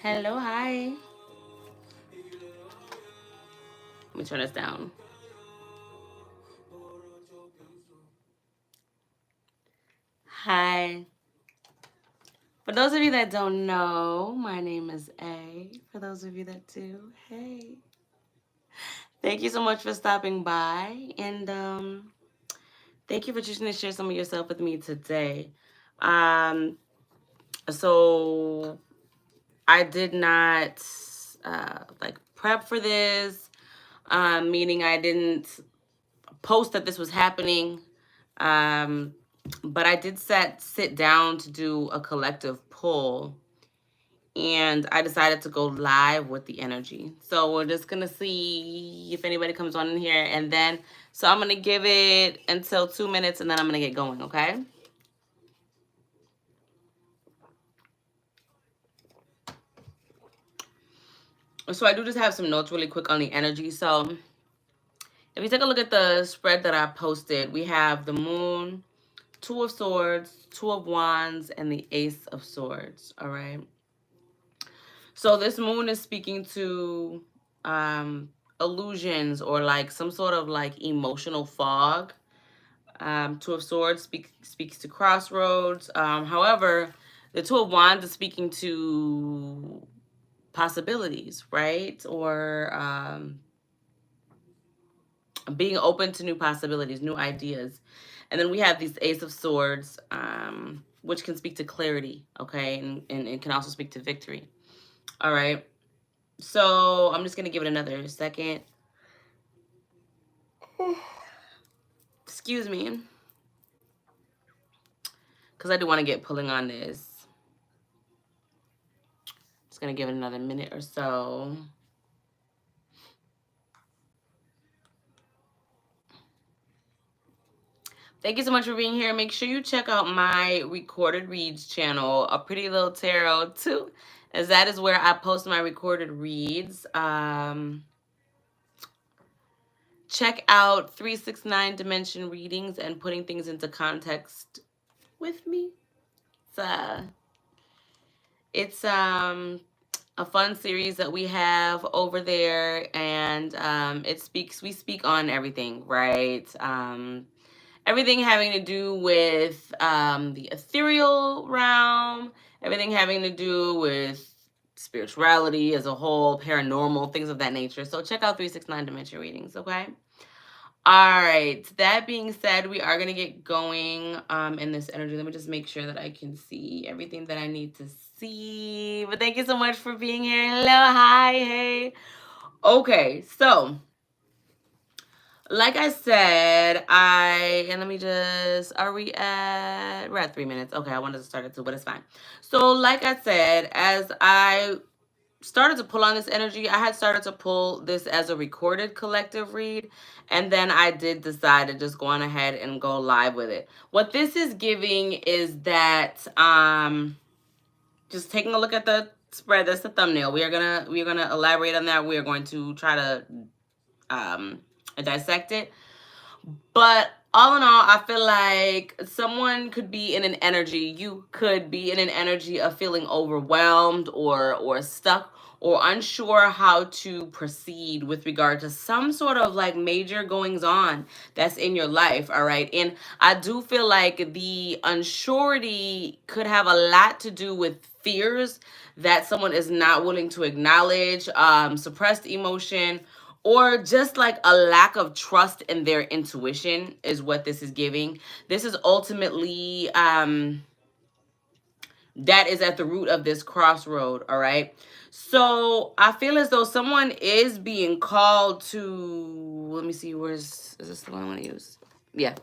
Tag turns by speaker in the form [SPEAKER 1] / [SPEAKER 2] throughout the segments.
[SPEAKER 1] Hello, hi. Let me turn this down. Hi. For those of you that don't know, my name is A. For those of you that do, hey. Thank you so much for stopping by, and thank you for choosing to share some of yourself with me today. Um, so I did not like prep for this, meaning I didn't post that this was happening. Um, but I did sit down to do a collective pull, and I decided to go live with the energy. So we're just gonna see if anybody comes on in here, and then so I'm gonna give it until 2 minutes, and then I'm gonna get going. Okay. So I do just have some notes really quick on the energy. So if you take a look at the spread that I posted, we have the moon, Two of Swords, Two of Wands, and the Ace of Swords. All right. So this moon is speaking to illusions or like some sort of like emotional fog. Two of Swords speaks to crossroads. However, the Two of Wands is speaking to possibilities, right? Or being open to new possibilities, new ideas. And then we have these Ace of Swords, which can speak to clarity, okay? And it can also speak to victory. All right. So I'm just going to give it another second. Excuse me. Because I do want to get pulling on this. Just going to give it another minute or so. Thank you so much for being here. Make sure you check out my recorded reads channel, A Pretty Lil Tarot, too, as that is where I post my recorded reads. Check out 369 Dimension Readings and Putting Things into Context with me. It's a fun series that we have over there, and we speak on everything, right? Everything having to do with the ethereal realm, everything having to do with spirituality as a whole, paranormal, things of that nature. So check out 369 Dimension Readings, okay? All right. That being said, we are going to get going in this energy. Let me just make sure that I can see everything that I need to see. But thank you so much for being here. Hello. Hi. Hey. Okay. So, like I said, and let me just, we're at 3 minutes. Okay. I wanted to start at 2, but it's fine. So, like I said, as I started to pull on this energy, I had started to pull this as a recorded collective read, and then I did decide to just go on ahead and go live with it. What this is giving is that just taking a look at the spread, that's the thumbnail. We're gonna elaborate on that. We are going to try to dissect it. But all in all, I feel like someone could be in an energy, you could be in an energy of feeling overwhelmed or stuck or unsure how to proceed with regard to some sort of like major goings on that's in your life. All right. And I do feel like the unsurety could have a lot to do with fears that someone is not willing to acknowledge, suppressed emotion, or just like a lack of trust in their intuition is what this is giving. This is ultimately that is at the root of this crossroad. All right. So I feel as though someone is being called to, let me see, is this the one I want to use? Yeah.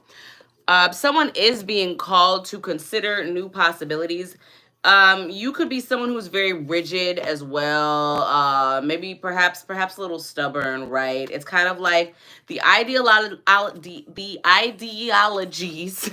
[SPEAKER 1] Someone is being called to consider new possibilities. You could be someone who's very rigid as well. Maybe perhaps a little stubborn, right? It's kind of like the the ideologies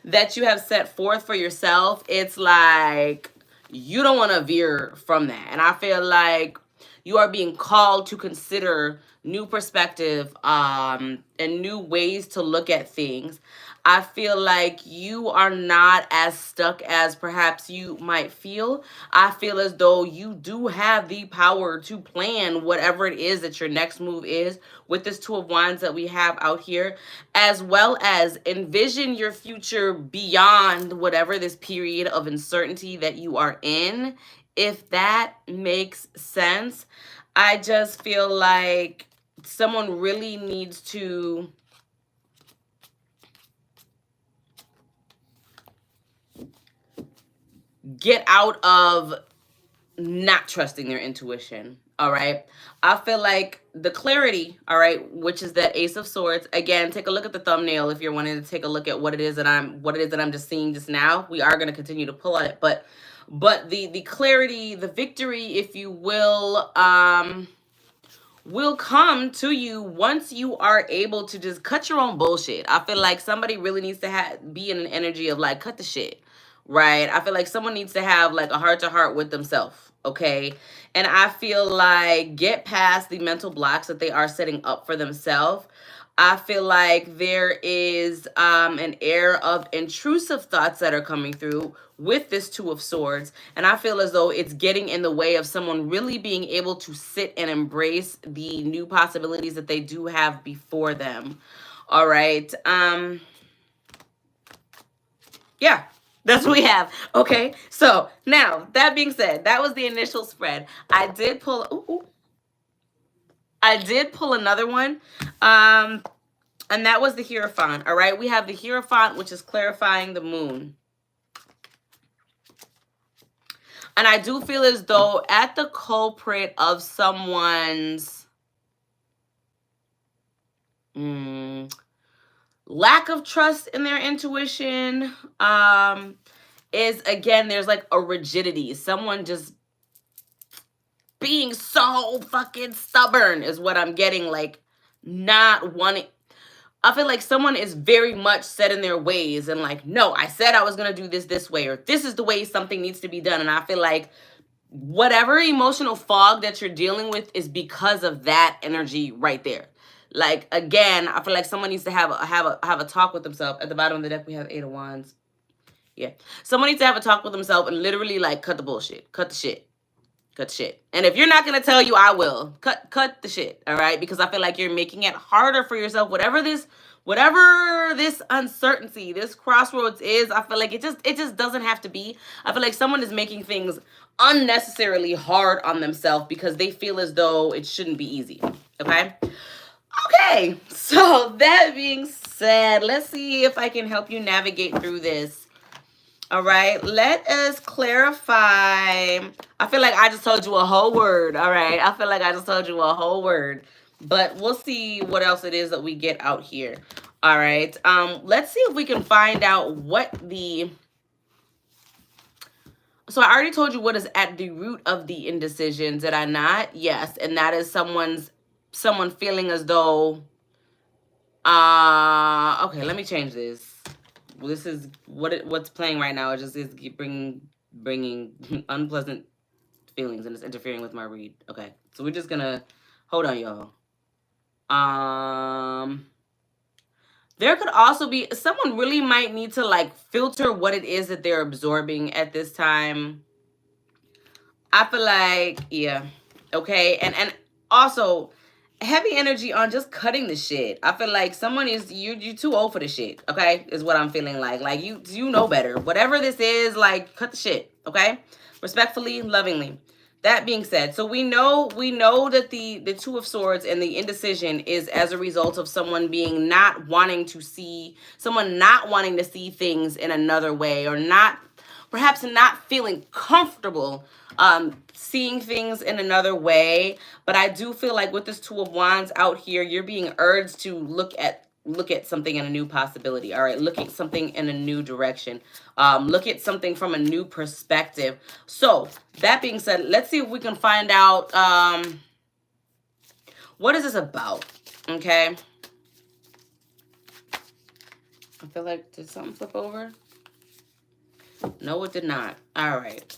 [SPEAKER 1] that you have set forth for yourself. It's like you don't want to veer from that. And I feel like you are being called to consider new perspective and new ways to look at things. I feel like you are not as stuck as perhaps you might feel. I feel as though you do have the power to plan whatever it is that your next move is with this Two of Wands that we have out here, as well as envision your future beyond whatever this period of uncertainty that you are in, if that makes sense. I just feel like someone really needs to get out of not trusting their intuition. All right. I feel like the clarity, all right, which is that Ace of Swords. Again, take a look at the thumbnail if you're wanting to take a look at what it is that I'm just seeing just now. We are going to continue to pull on it, but the clarity, the victory, if you will come to you once you are able to just cut your own bullshit. I feel like somebody really needs to be in an energy of like, cut the shit, right? I feel like someone needs to have like a heart-to-heart with themselves, okay? And I feel like get past the mental blocks that they are setting up for themselves. I feel like there is an air of intrusive thoughts that are coming through with this Two of Swords. And I feel as though it's getting in the way of someone really being able to sit and embrace the new possibilities that they do have before them. All right. Yeah. That's what we have. Okay. So now, that being said, that was the initial spread. I did pull another one. And that was the Hierophant. All right. We have the Hierophant, which is clarifying the moon. And I do feel as though at the culprit of someone's lack of trust in their intuition is, again, there's like a rigidity. Someone just being so fucking stubborn is what I'm getting, like not wanting. I feel like someone is very much set in their ways and like, no, I said I was going to do this way, or this is the way something needs to be done. And I feel like whatever emotional fog that you're dealing with is because of that energy right there. Like, again, I feel like someone needs to have a talk with themselves. At the bottom of the deck, we have 8 of Wands. Yeah. Someone needs to have a talk with themselves and literally like cut the bullshit. Cut the shit. Cut the shit. And if you're not going to tell you, I will. Cut the shit. All right? Because I feel like you're making it harder for yourself. Whatever this uncertainty, this crossroads is, I feel like it just doesn't have to be. I feel like someone is making things unnecessarily hard on themselves because they feel as though it shouldn't be easy. Okay? Okay. So that being said, let's see if I can help you navigate through this. All right, let us clarify. I feel like I just told you a whole word. All right, I feel like I just told you a whole word. But we'll see what else it is that we get out here. All right, let's see if we can find out what the... So I already told you what is at the root of the indecision, did I not? Yes, and that is someone feeling as though... Okay, let me change this. This is what's playing right now. It just is bringing unpleasant feelings, and it's interfering with my read. Okay, so we're just gonna hold on, y'all. There could also be someone really might need to like filter what it is that they're absorbing at this time. I feel like, yeah, okay, and also heavy energy on just cutting the shit. I feel like someone is you too old for the shit, okay? Is what I'm feeling like. Like you know better. Whatever this is, like cut the shit, okay? Respectfully, lovingly. That being said, so we know that the Two of Swords and the indecision is as a result of someone being not wanting to see things in another way, or perhaps not feeling comfortable seeing things in another way. But I do feel like with this Two of Wands out here, you're being urged to look at something in a new possibility. All right, look at something in a new direction. Look at something from a new perspective. So that being said, let's see if we can find out what is this about. Okay, I feel like, did something flip over? No, it did not. All right.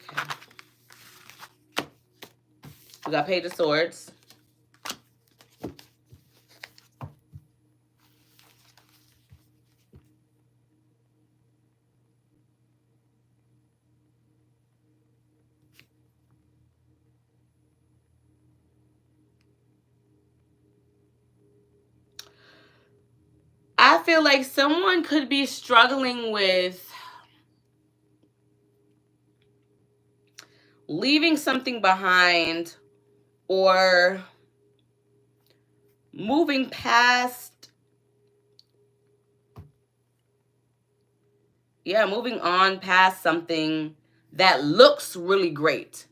[SPEAKER 1] Okay. We got Page of Swords. I feel like someone could be struggling with leaving something behind or moving past, moving on past something that looks really great.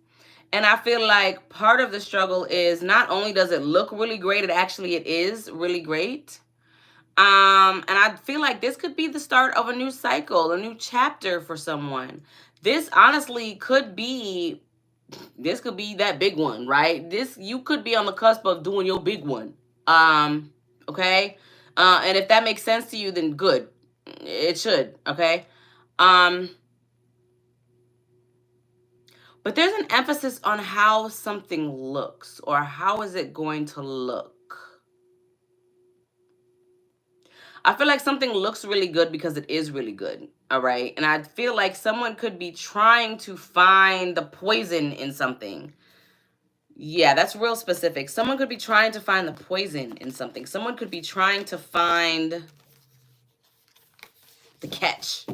[SPEAKER 1] And I feel like part of the struggle is not only does it look really great, it is really great. And I feel like this could be the start of a new cycle, a new chapter for someone. This honestly could be that big one, right? You could be on the cusp of doing your big one. Okay? And if that makes sense to you, then good. It should, okay? But there's an emphasis on how something looks, or how is it going to look. I feel like something looks really good because it is really good, all right? And I feel like someone could be trying to find the poison in something. Yeah, that's real specific. Someone could be trying to find the poison in something. Someone could be trying to find the catch.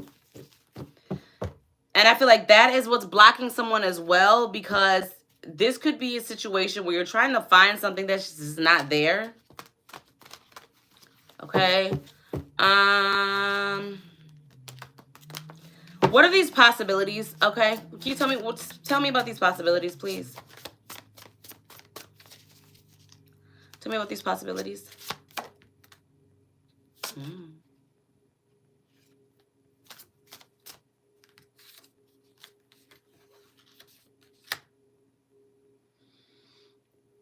[SPEAKER 1] And I feel like that is what's blocking someone as well, because this could be a situation where you're trying to find something that's just not there. Okay. What are these possibilities? Okay. Can you tell me about these possibilities, please? Tell me about these possibilities.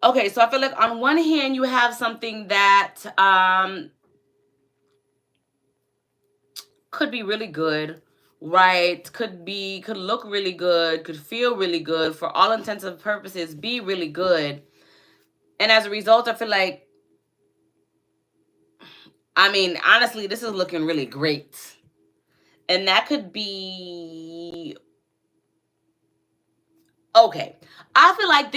[SPEAKER 1] Okay, so I feel like on one hand, you have something that could be really good, right? Could look really good, could feel really good, for all intents and purposes, be really good. And as a result, I feel like, I mean, honestly, this is looking really great. And that could be, okay. I feel like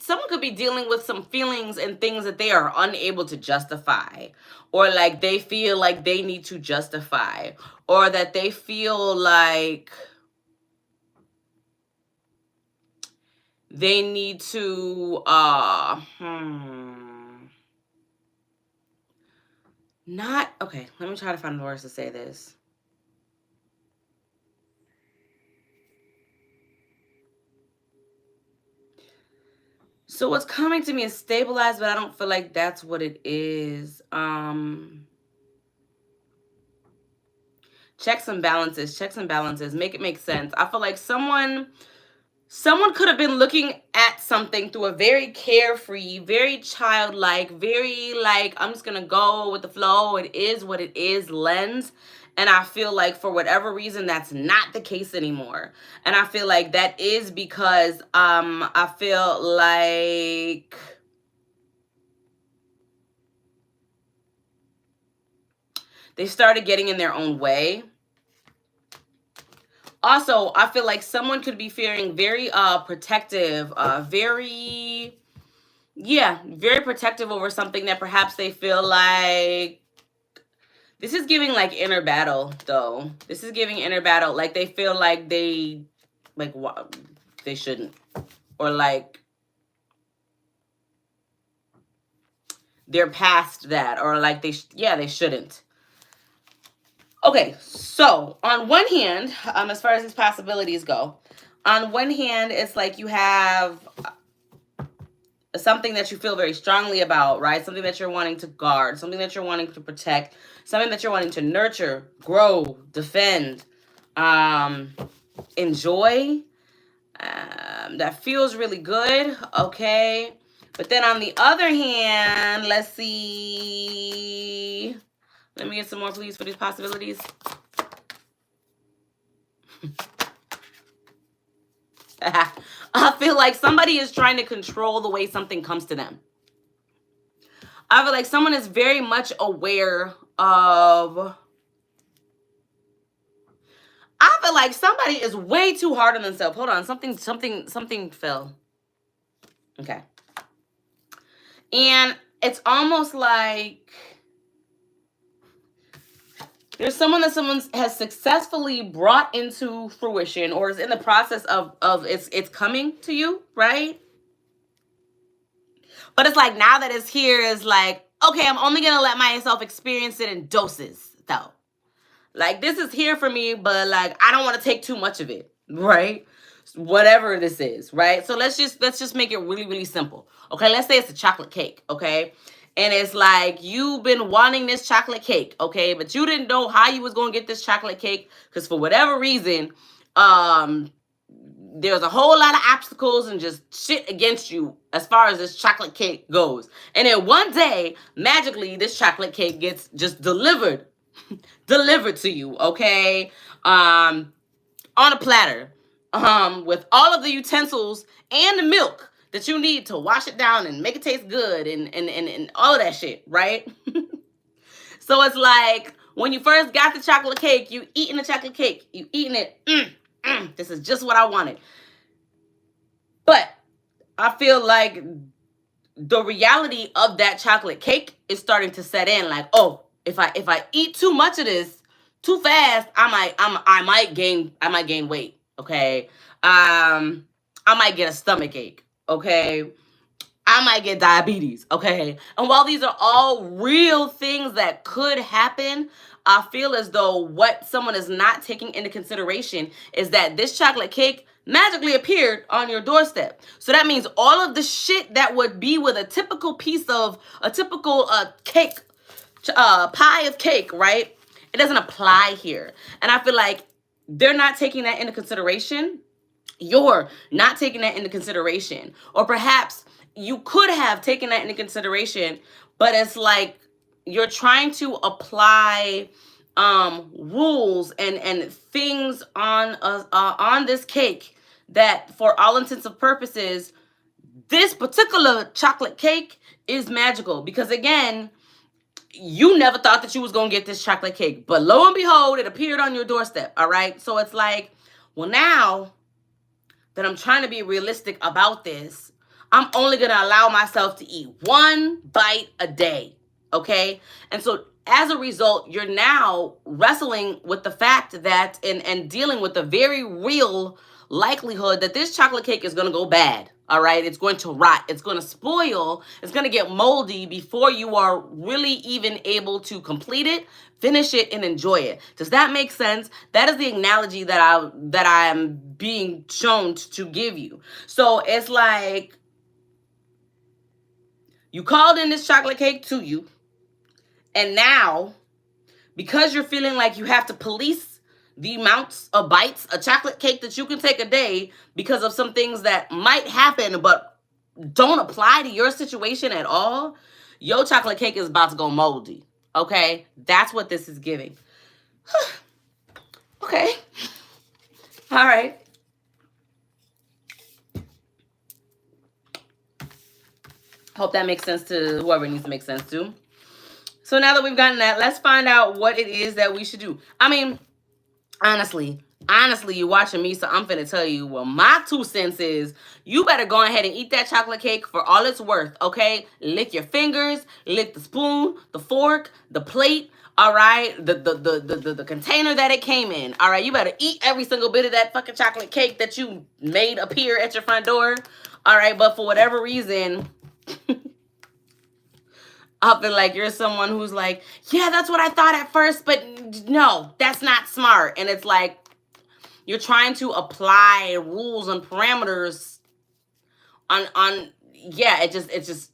[SPEAKER 1] someone could be dealing with some feelings and things that they are unable to justify, or like they feel like they need to justify, or that they feel like they need to, not, okay, let me try to find words to say this. So what's coming to me is stabilized, but I don't feel like that's what it is. Checks and balances, make it make sense. I feel like someone could have been looking at something through a very carefree, very childlike, very like, I'm just gonna go with the flow, it is what it is lens. And I feel like for whatever reason, that's not the case anymore. And I feel like that is because I feel like they started getting in their own way. Also, I feel like someone could be feeling very protective, very protective over something that perhaps they feel like, this is giving like inner battle though. This is giving inner battle, like they feel like they shouldn't, or like they're past that, or like they shouldn't. Okay, so on one hand, as far as these possibilities go, on one hand, it's like you have something that you feel very strongly about, right? Something that you're wanting to guard, something that you're wanting to protect, something that you're wanting to nurture, grow, defend, enjoy. That feels really good, okay? But then on the other hand, let's see. Let me get some more, please, for these possibilities. I feel like somebody is trying to control the way something comes to them. I feel like someone is very much aware of... I feel like somebody is way too hard on themselves. Hold on, something fell. Okay. And it's almost like there's someone that someone has successfully brought into fruition or is in the process of it's coming to you, right? But it's like now that it's here, is like, okay, I'm only gonna let myself experience it in doses, though. Like, this is here for me, but like I don't want to take too much of it, right? Whatever this is, right? So let's just make it really, really simple. Okay, let's say it's a chocolate cake, okay? And it's like you've been wanting this chocolate cake, okay? But you didn't know how you was gonna get this chocolate cake because for whatever reason, there's a whole lot of obstacles and just shit against you as far as this chocolate cake goes. And then one day, magically, this chocolate cake gets just delivered to you, okay? On a platter, with all of the utensils and the milk that you need to wash it down and make it taste good and all of that shit, right? So it's like when you first got the chocolate cake, you eating the chocolate cake, you eating it, this is just what I wanted. But I feel like the reality of that chocolate cake is starting to set in. Like, oh, if I eat too much of this too fast, I might gain weight. Okay, I might get a stomach ache. Okay, I might get diabetes. Okay, and while these are all real things that could happen, I feel as though what someone is not taking into consideration is that this chocolate cake magically appeared on your doorstep. So that means all of the shit that would be with a typical cake, pie of cake, right? It doesn't apply here. And I feel like they're not taking that into consideration. You're not taking that into consideration. Or perhaps you could have taken that into consideration, but it's like you're trying to apply rules and things on this cake that for all intents and purposes, this particular chocolate cake is magical. Because again, you never thought that you was going to get this chocolate cake, but lo and behold, it appeared on your doorstep. All right. So it's like, well, now that I'm trying to be realistic about this, I'm only going to allow myself to eat one bite a day. Okay. And so as a result, you're now wrestling with the fact that and dealing with the very real likelihood that this chocolate cake is going to go bad. All right. It's going to rot. It's going to spoil. It's going to get moldy before you are really even able to complete it, finish it, and enjoy it. Does that make sense? That is the analogy that I'm being shown to give you. So it's like you called in this chocolate cake to you. And now, because you're feeling like you have to police the amounts of bites of chocolate cake that you can take a day because of some things that might happen but don't apply to your situation at all, your chocolate cake is about to go moldy. Okay? That's what this is giving. Okay. All right. Hope that makes sense to whoever it needs to make sense to. So now that we've gotten that, let's find out what it is that we should do. I mean, honestly, you're watching me, so I'm finna tell you, well, my 2 cents is you better go ahead and eat that chocolate cake for all it's worth, okay? Lick your fingers, lick the spoon, the fork, the plate, all right? The container that it came in, all right? You better eat every single bit of that fucking chocolate cake that you made appear at your front door, all right? But for whatever reason... I feel like you're someone who's like, yeah, that's what I thought at first, but no, that's not smart. And it's like you're trying to apply rules and parameters on yeah, it's just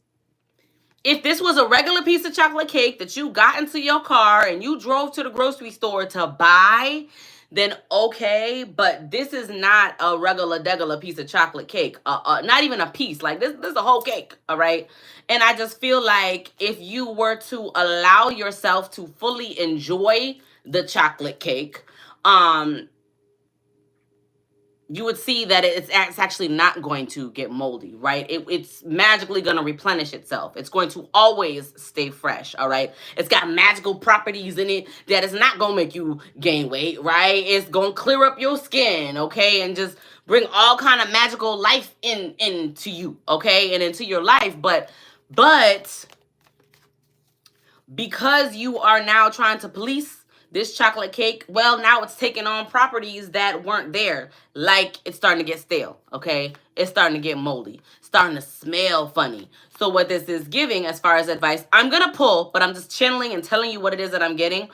[SPEAKER 1] if this was a regular piece of chocolate cake that you got into your car and you drove to the grocery store to buy, then okay, but this is not a regular piece of chocolate cake. Not even a piece. Like this is a whole cake, all right? And I just feel like if you were to allow yourself to fully enjoy the chocolate cake, you would see that it's actually not going to get moldy, right? It's magically going to replenish itself. It's going to always stay fresh, all right? It's got magical properties in it that is not going to make you gain weight, right? It's going to clear up your skin, okay? And just bring all kind of magical life into you, okay? And into your life. But because you are now trying to police this chocolate cake, well, now it's taking on properties that weren't there. Like, it's starting to get stale, okay? It's starting to get moldy. Starting to smell funny. So what this is giving as far as advice, I'm going to pull, but I'm just channeling and telling you what it is that I'm getting.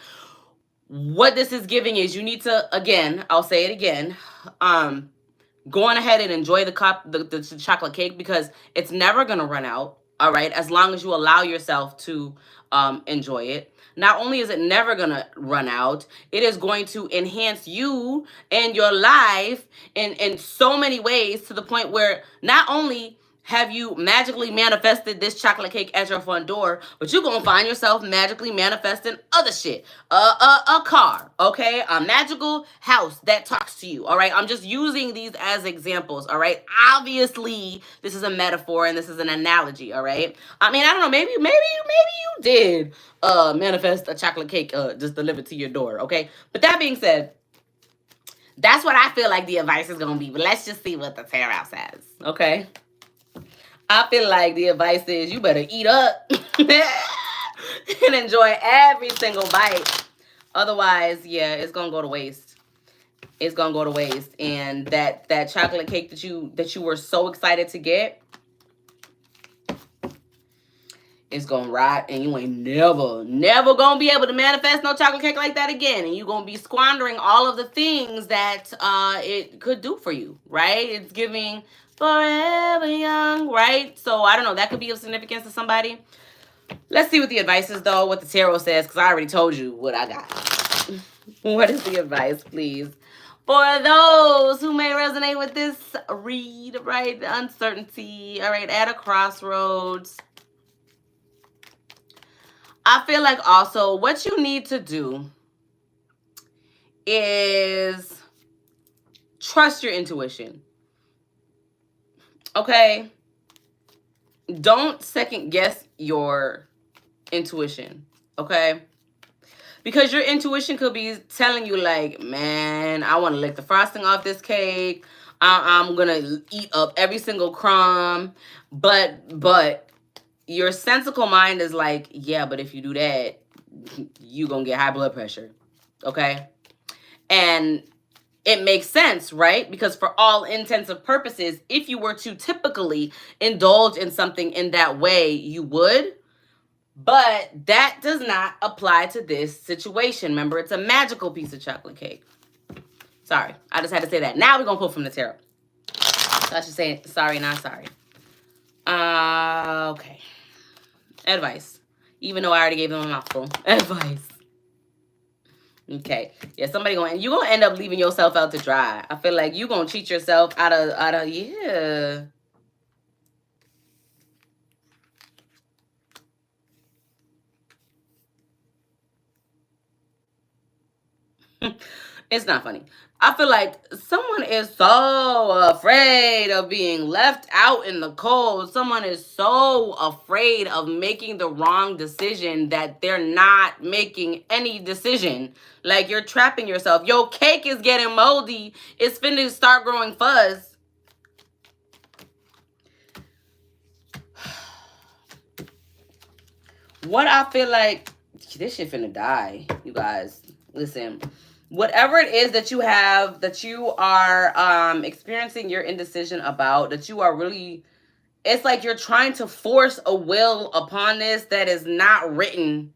[SPEAKER 1] What this is giving is you need to, again, I'll say it again, go on ahead and enjoy the chocolate cake, because it's never going to run out, all right, as long as you allow yourself to enjoy it. Not only is it never going to run out, it is going to enhance you and your life in so many ways, to the point where not only have you magically manifested this chocolate cake at your front door, but you're gonna find yourself magically manifesting other shit. A car, okay? A magical house that talks to you, all right? I'm just using these as examples, all right? Obviously, this is a metaphor and this is an analogy, all right? I mean, I don't know, maybe you did manifest a chocolate cake just delivered to your door, okay? But that being said, that's what I feel like the advice is gonna be. But let's just see what the tarot says, okay? I feel like the advice is you better eat up and enjoy every single bite. Otherwise, yeah, it's gonna go to waste. It's gonna go to waste. And that chocolate cake that you were so excited to get is gonna rot, and you ain't never gonna be able to manifest no chocolate cake like that again. And you're gonna be squandering all of the things that it could do for you, right? It's giving forever young, right? So I don't know, that could be of significance to somebody. Let's see what the advice is, though, what the tarot says, because I already told you what I got. What is the advice, please, for those who may resonate with this read, right? The uncertainty, all right, at a crossroads. I feel like also what you need to do is trust your intuition. Okay? Don't second guess your intuition. Okay? Because your intuition could be telling you, like, man, I want to lick the frosting off this cake. I'm going to eat up every single crumb. But your sensical mind is like, yeah, but if you do that, you're going to get high blood pressure. Okay? And it makes sense, right? Because for all intents and purposes, if you were to typically indulge in something in that way, you would. But that does not apply to this situation. Remember, it's a magical piece of chocolate cake. Sorry, I just had to say that. Now we're going to pull from the tarot. So I should say sorry, not sorry. Okay. Advice. Even though I already gave them a mouthful. Advice. Okay. Yeah, you're gonna end up leaving yourself out to dry. I feel like you're gonna cheat yourself out of yeah. It's not funny. I feel like someone is so afraid of being left out in the cold. Someone is so afraid of making the wrong decision that they're not making any decision. Like, you're trapping yourself. Your cake is getting moldy. It's finna start growing fuzz. What I feel like, this shit finna die, you guys. Listen. Whatever it is that you have, that you are experiencing your indecision about, that you are really, it's like you're trying to force a will upon this that is not written.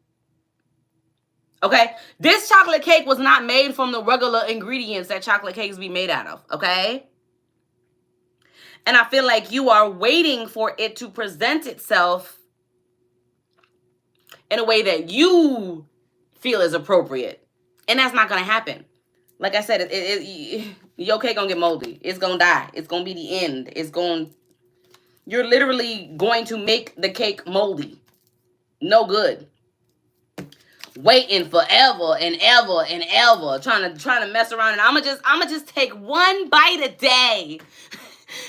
[SPEAKER 1] Okay? This chocolate cake was not made from the regular ingredients that chocolate cakes be made out of. Okay? And I feel like you are waiting for it to present itself in a way that you feel is appropriate. And that's not going to happen. Like I said, your cake going to get moldy. It's going to die. It's going to be the end. You're literally going to make the cake moldy. No good. waiting forever and ever and ever, trying to mess around. And I'ma just take one bite a day.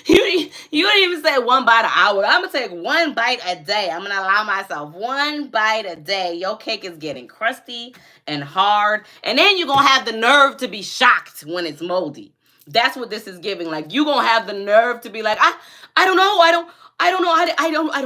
[SPEAKER 1] You didn't even say one bite an hour. I'm gonna take one bite a day. I'm gonna allow myself one bite a day. Your cake is getting crusty and hard, and then you're gonna have the nerve to be shocked when it's moldy. That's what this is giving. Like, you gonna have the nerve to be like, I don't know, I don't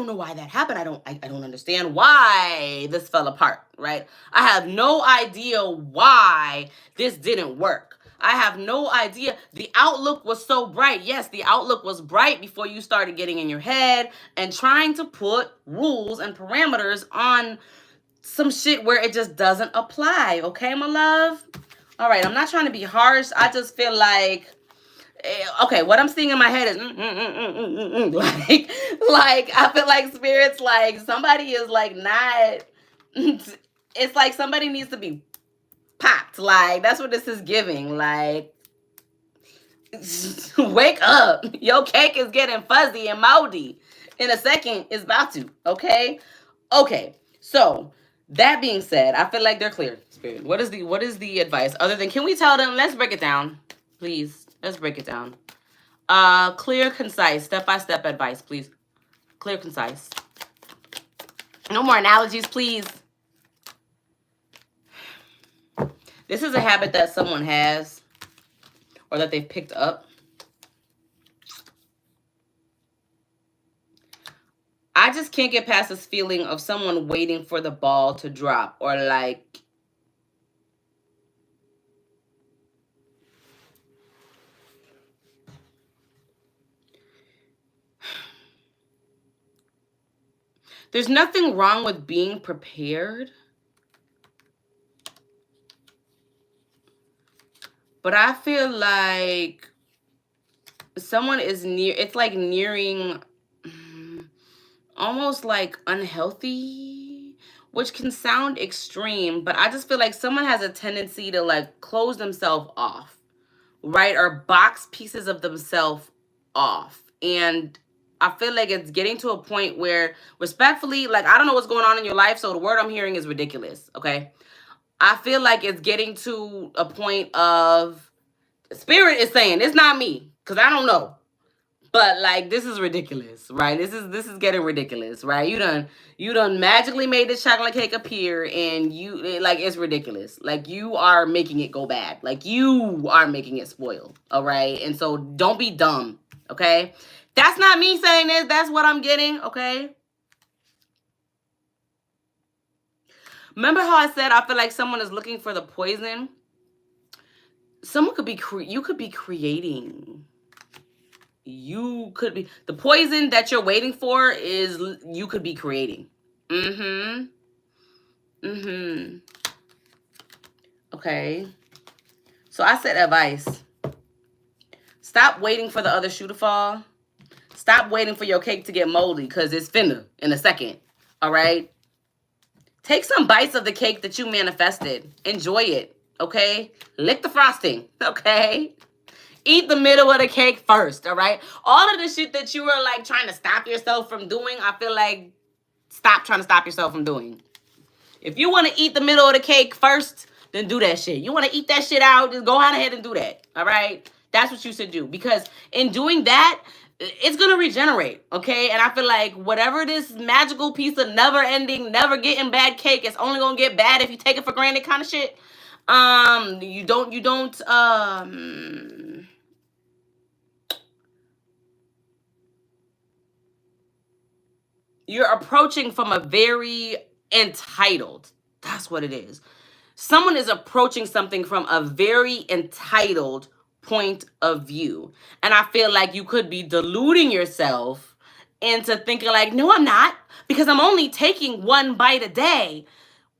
[SPEAKER 1] know why that happened. I don't understand why this fell apart. Right? I have no idea why this didn't work. I have no idea. The outlook was so bright. Yes, the outlook was bright before you started getting in your head and trying to put rules and parameters on some shit where it just doesn't apply. Okay, my love? All right, I'm not trying to be harsh. I just feel like, okay, what I'm seeing in my head is like I feel like spirits, like somebody is like not, it's like somebody needs to be popped. Like, that's what this is giving. Like, wake up. Your cake is getting fuzzy and moldy. In a second, it's about to. Okay? Okay. So, that being said, I feel like they're clear, Spirit. What is the advice? Other than, can we tell them, let's break it down. Please. Let's break it down. Clear, concise, step-by-step advice, please. Clear, concise. No more analogies, please. This is a habit that someone has or that they've picked up. I just can't get past this feeling of someone waiting for the ball to drop, or like, there's nothing wrong with being prepared. But I feel like someone is near, it's like nearing almost like unhealthy, which can sound extreme, but I just feel like someone has a tendency to like close themselves off, right? Or box pieces of themselves off. And I feel like it's getting to a point where, respectfully, like, I don't know what's going on in your life, so the word I'm hearing is ridiculous, okay? I feel like it's getting to a point of, Spirit is saying, it's not me, because I don't know. But like, this is ridiculous, right? This is getting ridiculous, right? You done magically made this chocolate cake appear, and like, it's ridiculous. Like, you are making it go bad. Like, you are making it spoil, all right? And so don't be dumb, okay? That's not me saying this. That's what I'm getting, okay? Remember how I said I feel like someone is looking for the poison? Someone could be, you could be creating. You could be, the poison that you're waiting for is, you could be creating. Okay. So I said advice. Stop waiting for the other shoe to fall. Stop waiting for your cake to get moldy, because it's finna in a second. All right? Take some bites of the cake that you manifested. Enjoy it, okay? Lick the frosting, okay? Eat the middle of the cake first, all right? All of the shit that you were like trying to stop yourself from doing, I feel like stop trying to stop yourself from doing. If you want to eat the middle of the cake first, then do that shit. You want to eat that shit out, just go on ahead and do that, all right? That's what you should do, because in doing that, it's going to regenerate, okay? And I feel like whatever this magical piece of never-ending, never-getting bad cake, it's only going to get bad if you take it for granted kind of shit. You're approaching from a very entitled, that's what it is. Someone is approaching something from a very entitled point of view. And I feel like you could be deluding yourself into thinking like, no, I'm not, because I'm only taking one bite a day.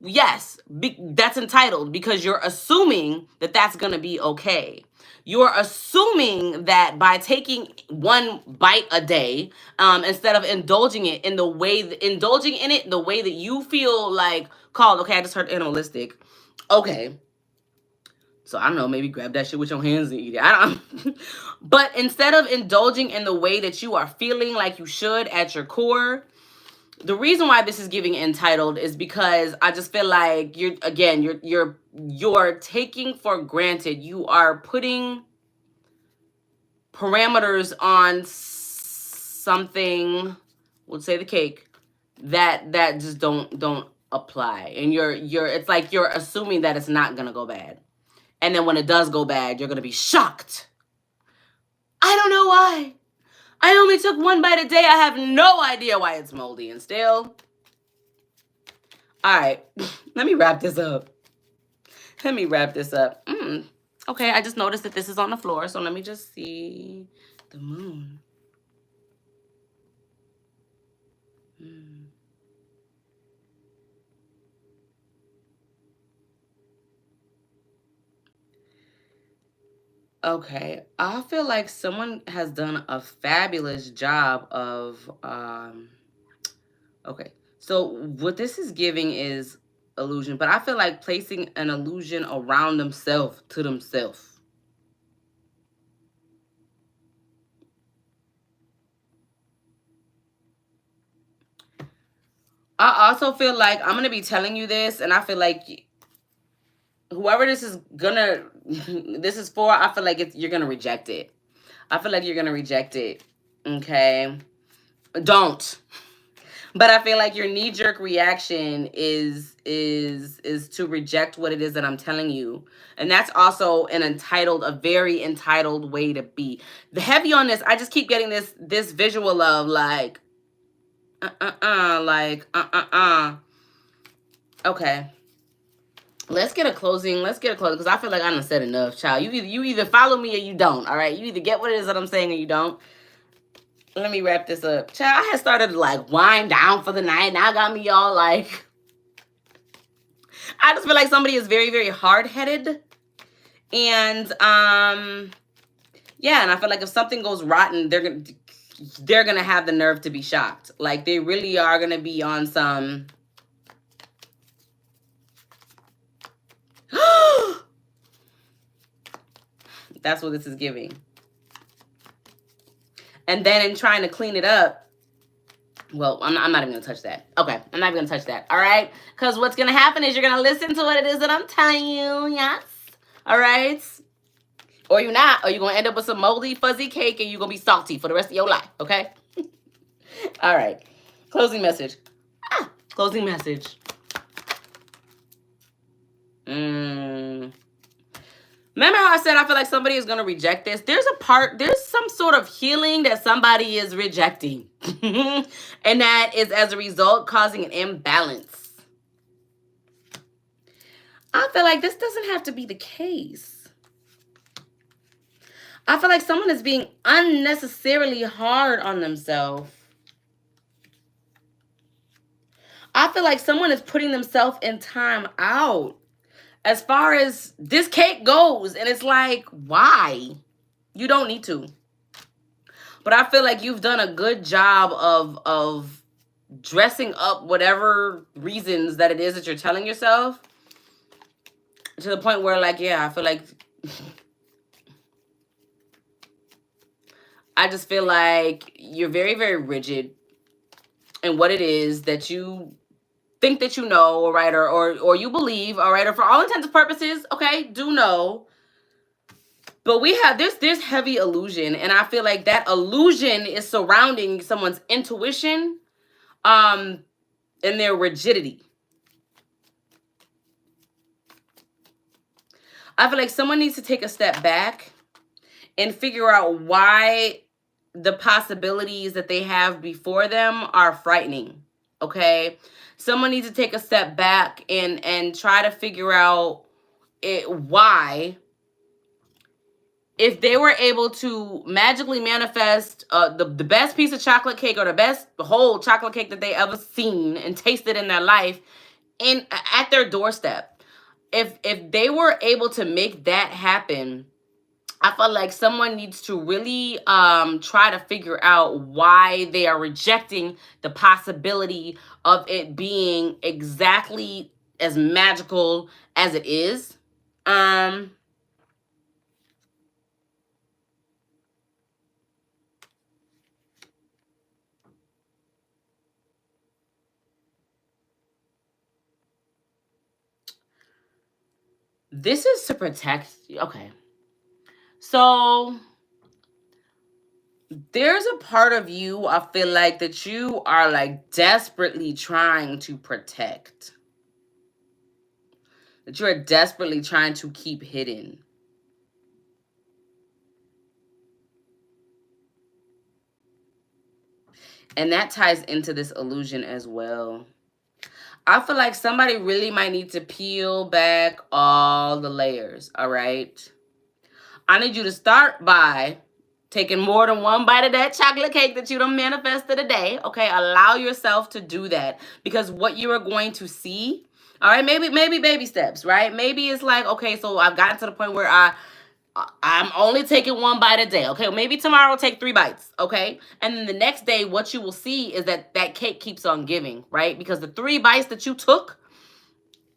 [SPEAKER 1] Yes, that's entitled, because you're assuming that that's going to be okay. You're assuming that by taking one bite a day, instead of indulging in the way that you feel like called. Okay, I just heard animalistic. Okay. So I don't know, maybe grab that shit with your hands and eat it. I don't. But instead of indulging in the way that you are feeling like you should at your core, The reason why this is giving entitled is because I just feel like you're taking for granted. You are putting parameters on something, we'll say the cake, that just don't apply. And you're it's like you're assuming that it's not gonna go bad. And then when it does go bad, you're gonna be shocked. I don't know why. I only took one bite a day. I have no idea why it's moldy and stale. All right, let me wrap this up. Okay, I just noticed that this is on the floor, so let me just see the moon. Okay, I feel like someone has done a fabulous job of okay. So what this is giving is illusion, but I feel like placing an illusion around themselves to themselves. I also feel like I'm gonna be telling you this, and I feel like whoever this is gonna this is for, I feel like you're gonna reject it. I feel like you're gonna reject it. Okay, don't. But I feel like your knee-jerk reaction is to reject what it is that I'm telling you. And that's also a very entitled way to be. The heavy on this, I just keep getting this visual of like Okay. Let's get a closing because I feel like I done said enough, child. You either follow me or you don't. All right, you either get what it is that I'm saying or you don't. Let me wrap this up. Child, I had started to like wind down for the night. Now got me all like, I just feel like somebody is very, very hard-headed. And yeah, and I feel like if something goes rotten, they're gonna have the nerve to be shocked. Like they really are gonna be on some that's what this is giving. And then in trying to clean it up, well, I'm not even going to touch that. Okay, I'm not even going to touch that, all right? Because what's going to happen is you're going to listen to what it is that I'm telling you, yes? All right? Or you're not, or you're going to end up with some moldy, fuzzy cake, and you're going to be salty for the rest of your life, okay? All right. Closing message. Closing message. Remember how I said I feel like somebody is going to reject this? There's some sort of healing that somebody is rejecting. And that is, as a result, causing an imbalance. I feel like this doesn't have to be the case. I feel like someone is being unnecessarily hard on themselves. I feel like someone is putting themselves in time out as far as this cake goes. And it's like, why? You don't need to. But I feel like you've done a good job of dressing up whatever reasons that it is that you're telling yourself to the point where, like, yeah, I feel like I just feel like you're very, very rigid in what it is that you think that you know, all right, or you believe, all right, or for all intents and purposes, okay, do know. But we have there's heavy illusion, and I feel like that illusion is surrounding someone's intuition, and their rigidity. I feel like someone needs to take a step back and figure out why the possibilities that they have before them are frightening. Okay, someone needs to take a step back and try to figure out why. If they were able to magically manifest the best piece of chocolate cake or the best whole chocolate cake that they ever seen and tasted in their life at their doorstep, if they were able to make that happen, I feel like someone needs to really try to figure out why they are rejecting the possibility of it being exactly as magical as it is. This is to protect you. Okay. So there's a part of you, I feel like, that you are like desperately trying to protect. That you're desperately trying to keep hidden. And that ties into this illusion as well. I feel like somebody really might need to peel back all the layers, all right? I need you to start by taking more than one bite of that chocolate cake that you done manifested today, okay? Allow yourself to do that, because what you are going to see, all right, maybe baby steps, right? Maybe it's like, okay, so I've gotten to the point where I'm only taking one bite a day. Okay, maybe tomorrow I'll take 3 bites. Okay, and then the next day, what you will see is that that cake keeps on giving, right? Because the 3 bites that you took,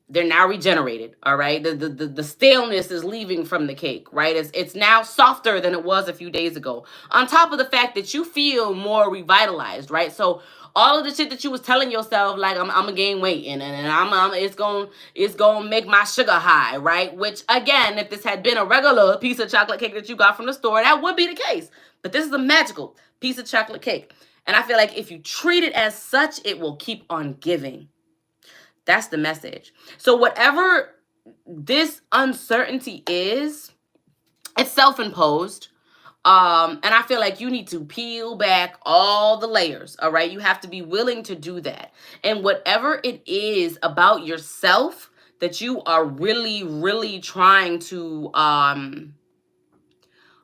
[SPEAKER 1] they're now regenerated. All right, the staleness is leaving from the cake, right? It's now softer than it was a few days ago. On top of the fact that you feel more revitalized, right? So all of the shit that you was telling yourself, like I'm gonna gain weight and I'm it's gonna make my sugar high, right? Which again, if this had been a regular piece of chocolate cake that you got from the store, that would be the case. But this is a magical piece of chocolate cake, and I feel like if you treat it as such, it will keep on giving. That's the message. So whatever this uncertainty is, it's self-imposed. And I feel like you need to peel back all the layers. All right. You have to be willing to do that. And whatever it is about yourself that you are really, really trying to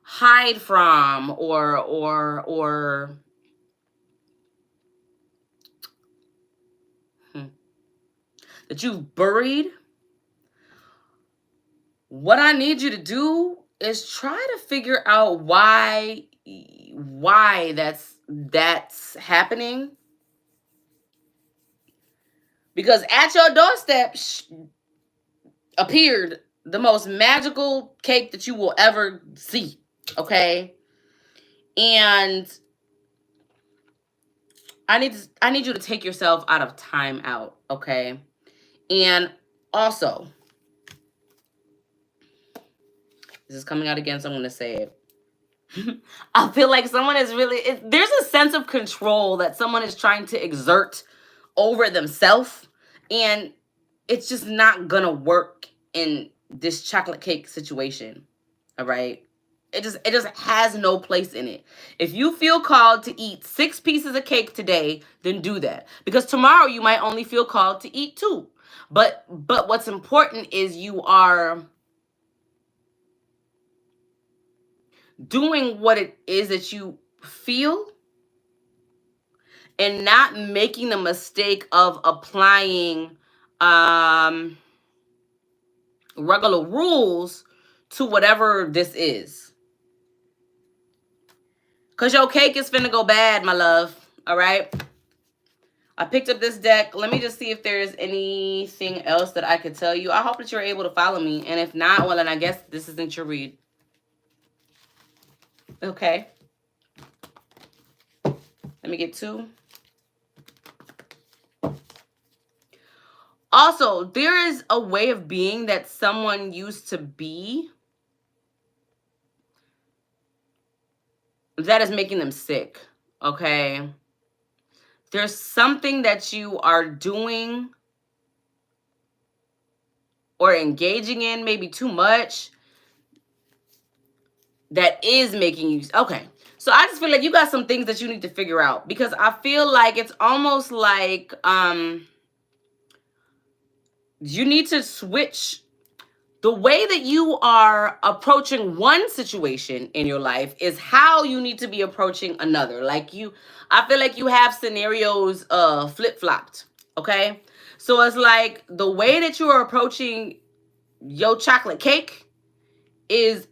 [SPEAKER 1] hide from or that you've buried, what I need you to do is try to figure out why that's happening, because at your doorstep appeared the most magical cake that you will ever see, okay? And I need you to take yourself out of time out, okay? And also, this is coming out again, so I'm going to say it. I feel like someone is really, there's a sense of control that someone is trying to exert over themselves, and it's just not gonna work in this chocolate cake situation. All right, it just has no place in it. If you feel called to eat 6 pieces of cake today, then do that, because tomorrow you might only feel called to eat 2. But what's important is you are doing what it is that you feel, and not making the mistake of applying regular rules to whatever this is. Because your cake is finna go bad, my love. All right? I picked up this deck. Let me just see if there's anything else that I could tell you. I hope that you're able to follow me. And if not, well, then I guess this isn't your read. Okay. Let me get 2. Also, there is a way of being that someone used to be that is making them sick, okay? There's something that you are doing or engaging in, maybe too much, that is making you, okay. So I just feel like you got some things that you need to figure out, because I feel like it's almost like you need to switch the way that you are approaching one situation in your life is how you need to be approaching another. Like I feel like you have scenarios flip-flopped, okay? So it's like the way that you are approaching your chocolate cake is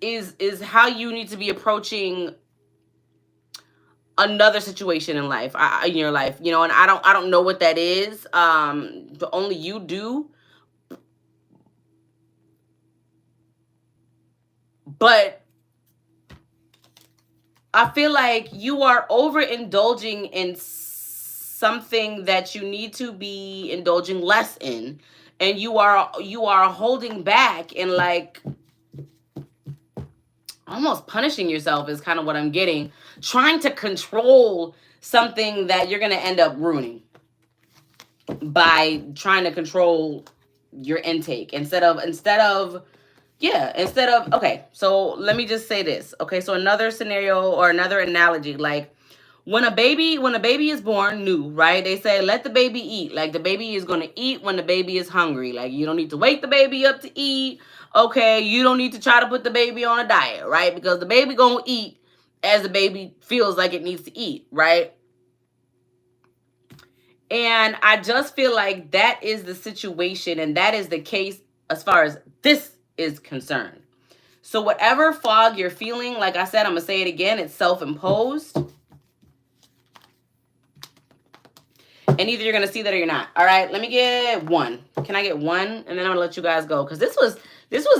[SPEAKER 1] how you need to be approaching another situation in life, in your life, you know. And I don't know what that is. Only you do. But I feel like you are overindulging in something that you need to be indulging less in. and you are holding back and like almost punishing yourself is kind of what I'm getting, trying to control something that you're going to end up ruining by trying to control your intake instead of okay, so let me just say this. Okay, so another scenario or another analogy, like when a baby is born new, right? They say let the baby eat. Like the baby is going to eat when the baby is hungry. Like you don't need to wake the baby up to eat. Okay, you don't need to try to put the baby on a diet, right? Because the baby going to eat as the baby feels like it needs to eat, right? And I just feel like that is the situation, and that is the case as far as this is concerned. So whatever fog you're feeling, like I said, I'm going to say it again, it's self-imposed. And either you're going to see that or you're not. All right, let me get one. Can I get one? And then I'm going to let you guys go. Because this was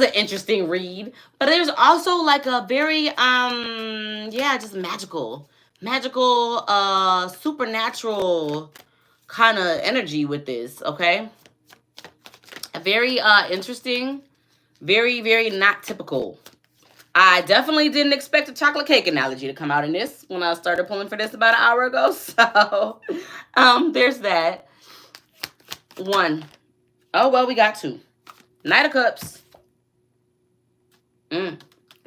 [SPEAKER 1] an interesting read. But there's also like a very, yeah, just magical, supernatural kind of energy with this, okay? A very interesting, very, very not typical. I definitely didn't expect a chocolate cake analogy to come out in this when I started pulling for this about an hour ago. So, there's that. One. Oh, well, we got two. Knight of Cups. And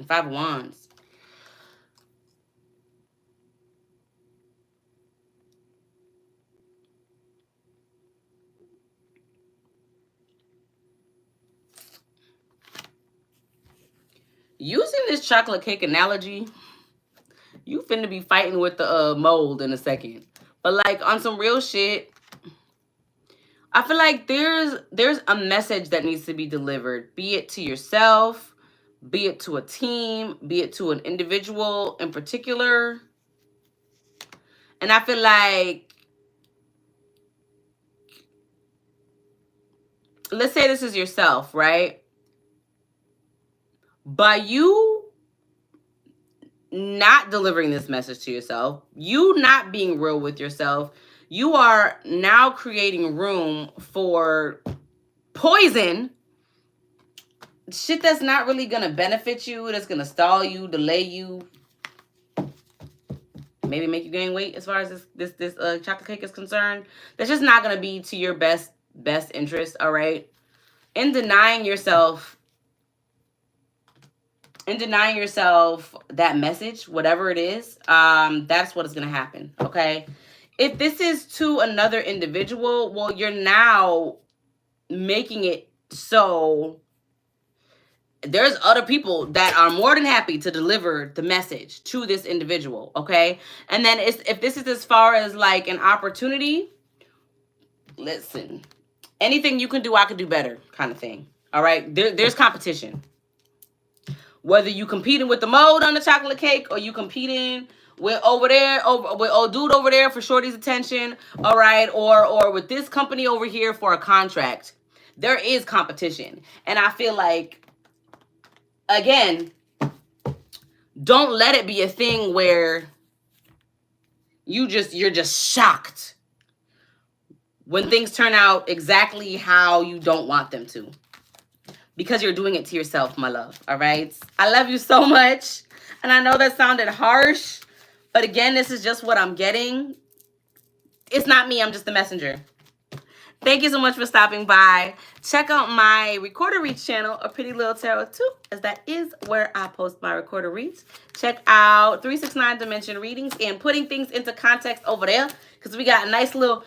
[SPEAKER 1] Five of Wands. Using this chocolate cake analogy, you finna be fighting with the mold in a second. But like on some real shit, I feel like there's a message that needs to be delivered, be it to yourself, be it to a team, be it to an individual in particular. And I feel like, let's say this is yourself, right? By you not delivering this message to yourself, you not being real with yourself, you are now creating room for poison, shit that's not really going to benefit you, that's going to stall you, delay you, maybe make you gain weight as far as this chocolate cake is concerned. That's just not going to be to your best interest, all right? In denying yourself that message, whatever it is, that's what is going to happen, okay? If this is to another individual, well, you're now making it so there's other people that are more than happy to deliver the message to this individual, okay? And then if this is as far as like an opportunity, listen, anything you can do, I can do better kind of thing, all right? There's competition. Whether you competing with the mold on the chocolate cake or you competing with with old dude over there for Shorty's attention, all right, or with this company over here for a contract, there is competition. And I feel like, again, don't let it be a thing where you're just shocked when things turn out exactly how you don't want them to. Because you're doing it to yourself, my love, all right? I love you so much. And I know that sounded harsh, but again, this is just what I'm getting. It's not me, I'm just the messenger. Thank you so much for stopping by. Check out my recorder reads channel, A Pretty Lil Tarot too, as that is where I post my recorder reads. Check out 369 Dimension readings and putting things into context over there, because we got a nice little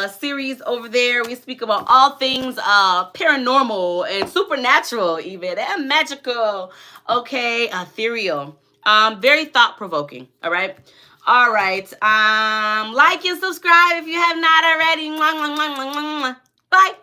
[SPEAKER 1] series over there. We speak about all things paranormal and supernatural, even, and magical. Okay, ethereal. Very thought-provoking, all right? All right. Like and subscribe if you have not already. Bye.